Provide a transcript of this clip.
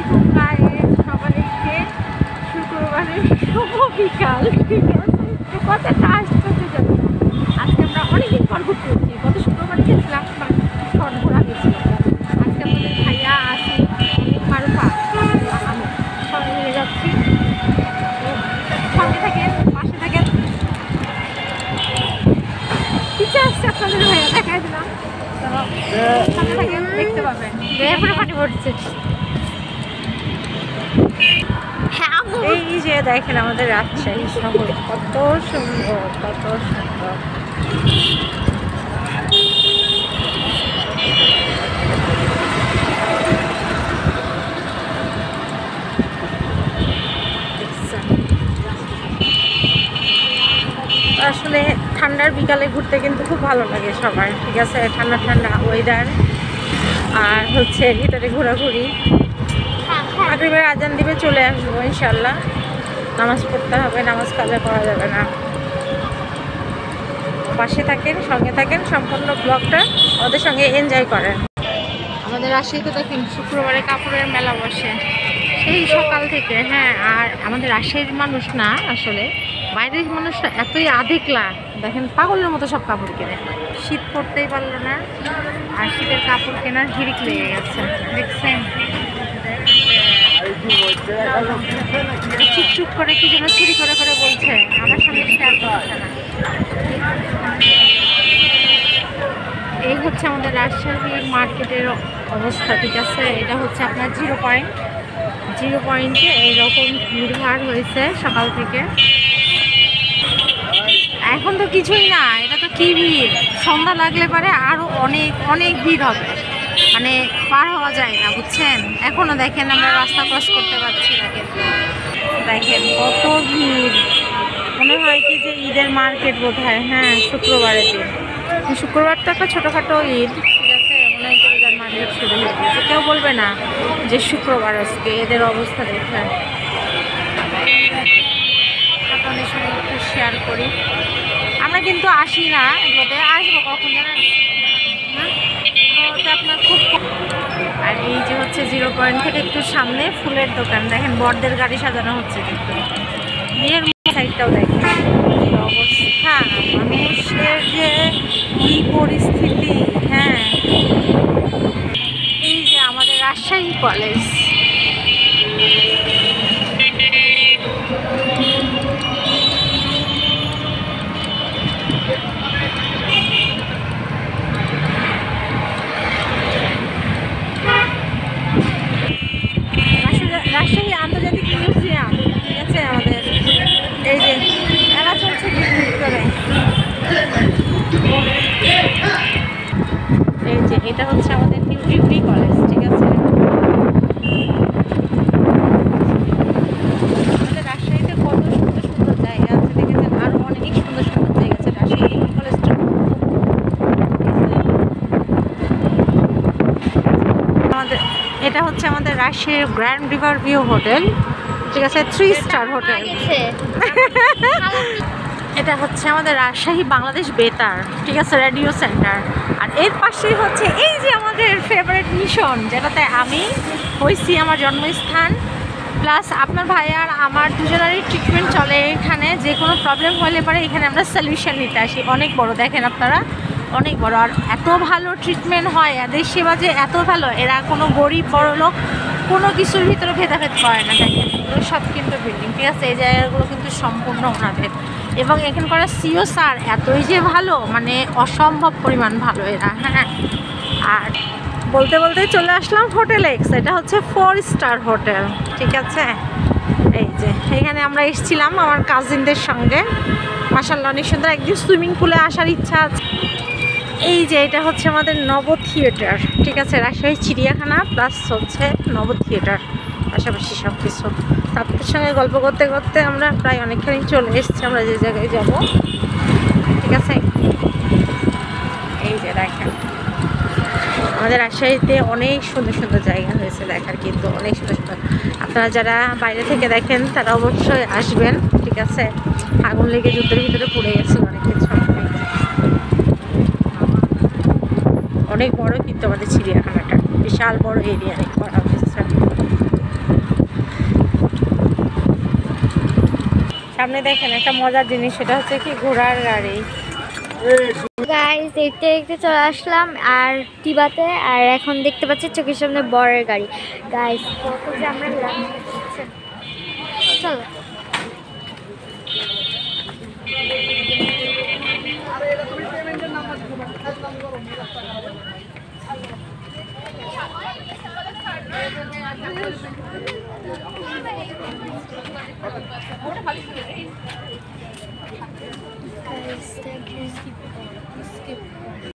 সবাইকে শুক্রবারের শুভ বিকাল। কথাটা আশ্চর্য যাবে। আজকে আমরা অনেকদিন পর ঘুরতে হচ্ছি। গত শুক্রবারে গেছিলাম, শর্ট ঘোরা গেছিল। আজকে আমাদের ভাইয়া আসি মারুফা আমি সবাই মিলে যাচ্ছি। সঙ্গে থাকেন, পাশে থাকেন। পিছিয়ে আসছে আপনাদের ভাইয়া, দেখাই দিলাম। সঙ্গে থাকেন, দেখতে পাবেন। এরপরে পানি পড়ছে। এই যে দেখেন আমাদের রাজশাহী শহর কত সুন্দর, কত সুন্দর। আসলে ঠান্ডার বিকালে ঘুরতে কিন্তু খুব ভালো লাগে সবার, ঠিক আছে। ঠান্ডা ঠান্ডা ওয়েদার, আর হচ্ছে ভিতরে ঘোরাঘুরি। মাগরিবের আজান দিবে, চলে আসবো ইনশাল্লাহ। নামাজ পড়তে হবে, নামাজ কালে পড়া যাবে না। পাশে থাকেন, সঙ্গে থাকেন, সম্পূর্ণ ব্লগটা ওদের সঙ্গে এনজয় করেন। আমাদের রাজশাহীতে দেখেন শুক্রবারে কাপড়ের মেলা বসে সেই সকাল থেকে। হ্যাঁ, আর আমাদের রাজশাহীর মানুষ না, আসলে বাইরের মানুষরা এতই আধিকলা, দেখেন পাগলের মতো সব কাপড় কেনে। শীত পড়তেই পারলো না, আর শীতের কাপড় কেনার হিড়িক লেগে গেছে, দেখছেন। চুপচুপ করে কি যেন চুরি করে করে বলছে, আমার সঙ্গে শেয়ার করছে না। এই হচ্ছে আমাদের রাজশাহীর মার্কেটের অবস্থা, ঠিক আছে। এটা হচ্ছে আপনার জিরো পয়েন্টে এইরকম ভিড়ভাড় হয়েছে সকাল থেকে। এখন তো কিছুই না, এটা তো কি ভিড়। সন্ধ্যা লাগলে পরে আরও অনেক অনেক ভিড় হবে, মানে পার হওয়া যায় না, বুঝছেন। এখনও দেখেন আমরা রাস্তা ক্রস করতে পারছি না, কিন্তু দেখেন কত ভিড়। মনে হয় কি যে ঈদের মার্কেট বোধ হয়। হ্যাঁ, শুক্রবারের দিন। শুক্রবার তো একটা ছোটোখাটো ঈদ, ঠিক আছে। মনে হয় কি ঈদের মার্কেট শুরু হয়ে গেছে। কেউ বলবে না যে শুক্রবার আজকে। এদের অবস্থা দেখে আপনাদের সঙ্গে একটু শেয়ার করি। আমরা কিন্তু আসি না এগুলোতে, আসবো কখন জানেন। তো আপনার খুব। আর এই যে হচ্ছে জিরো পয়েন্ট থেকে একটু সামনে ফুলের দোকান, দেখেন বড়দের গাড়ি সাজানো হচ্ছে, কিন্তু বিয়ের সাইডটাও দেখেন অবস্থা, মানুষের যে কি পরিস্থিতি। হ্যাঁ, এই যে আমাদের রাজশাহী কলেজ। রাজশাহী আন্তর্জাতিক মিউজিয়াম, ঠিক আছে। আমাদের এই যে মেলা চলছে ভিতরে। এই যে এটা হচ্ছে আমাদের নিউ ডিগ্রি কলেজ, ঠিক আছে। আমাদের রাজশাহীতে কত সুন্দর সুন্দর জায়গা আছে, দেখেছেন। আরো অনেক সুন্দর সুন্দর জায়গা আছে। রাজশাহী ডিগ্রি কলেজটা আমাদের। এটা হচ্ছে আমাদের রাজশাহীর গ্র্যান্ড রিভার ভিউ হোটেল, ঠিক আছে। 3 স্টার হোটেল। এটা হচ্ছে আমাদের রাজশাহী বাংলাদেশ বেতার, ঠিক আছে, রেডিও সেন্টার। আর এর পাশেই হচ্ছে এই যে আমাদের ফেভারিট মিশন, যেটাতে আমি হয়েছি, আমার জন্মস্থান। প্লাস আপনার ভাইয়ার আমার দুজনেরই ট্রিটমেন্ট চলে এখানে। যে কোনো প্রবলেম হলে পরে এখানে আমরা সলিউশন নিতে আসি। অনেক বড়, দেখেন আপনারা, অনেক বড়। আর এত ভালো ট্রিটমেন্ট হয়, এদের সেবা যে এত ভালো। এরা কোনো গরিব বড় লোক কোনো কিছুর ভিতরে ভেদাভেদ করে না। দেখেন এগুলো সব কিন্তু বিল্ডিং, ঠিক আছে। এই জায়গাগুলো কিন্তু সম্পূর্ণ ওনাদের। এবং এখানকার সিও স্যার এতই যে ভালো, মানে অসম্ভব পরিমাণ ভালো এরা। হ্যাঁ, আর বলতে বলতে চলে আসলাম হোটেল এক্স। এটা হচ্ছে 4 স্টার হোটেল, ঠিক আছে। এই যে এখানে আমরা এসেছিলাম আমার কাজিনদের সঙ্গে। মাশাআল্লাহ অনেক সুন্দর। একদিন সুইমিং পুলে আসার ইচ্ছা আছে। এই যে এটা হচ্ছে আমাদের নব থিয়েটার, ঠিক আছে। রাজশাহী চিড়িয়াখানা প্লাস হচ্ছে নব থিয়েটার, পাশাপাশি সব কিছু। তাদের সঙ্গে গল্প করতে করতে আমরা প্রায় অনেকখানি চলে এসেছি আমরা যে জায়গায় যাব, ঠিক আছে। এই যে দেখেন আমাদের রাজশাহীতে অনেক সুন্দর সুন্দর জায়গা হয়েছে দেখার, কিন্তু অনেক সুন্দর সুন্দর। আপনারা যারা বাইরে থেকে দেখেন তারা অবশ্যই আসবেন, ঠিক আছে। আগুন লেগে যুদ্ধের ভিতরে পড়ে গেছে অনেক কিছু। অনেক বড় কিন্তু আমাদের চিড়িয়াখানাটা, বিশাল বড় এরিয়া করা হয়েছে। সামনে দেখেন একটা মজার জিনিস, সেটা হচ্ছে কি ঘোড়ার গাড়ি। গাইস দেখতে দেখতে চলে আসলাম আর টিবাতে, আর এখন দেখতে পাচ্ছি চোখের সামনে বরের গাড়ি। গাইস কত যে আমরা চলো guys, thank you.